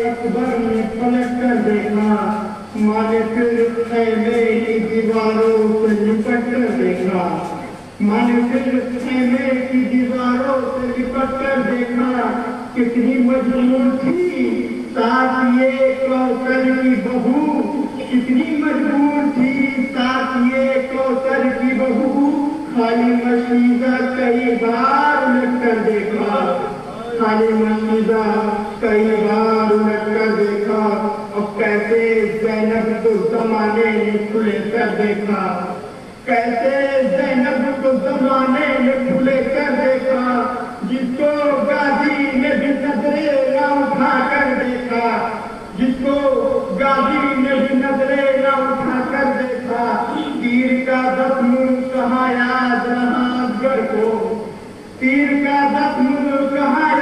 اکبر نے پلٹ کر دیکھا، مالک خیمے کی دیواروں سے لپٹ کر دیکھا، مالک خیمے کی دیواروں سے لپٹ کر دیکھا، کتنی مجبور تھی ساتھ یہ کوثر کی بہو، کتنی مجبور تھی ساتھ یہ کوثر کی بہو، خالی مشیزہ کئی بار الٹ کر دیکھا، خالی مشیزہ کئی بار الٹ کر دیکھا، اور کیسے زینب کو زمانے نے کھلے کر دیکھا، کیسے زینب کو زمانے نے کھلے کر دیکھا، جس کو غازی نے بھی نظریں نہ اٹھا کر دیکھا، جس کو غازی نے بھی نظریں نہ اٹھا کر دیکھا، تیر کا زخم کہاں یاد رہا اصغر کو، تیر کا زخم کہاں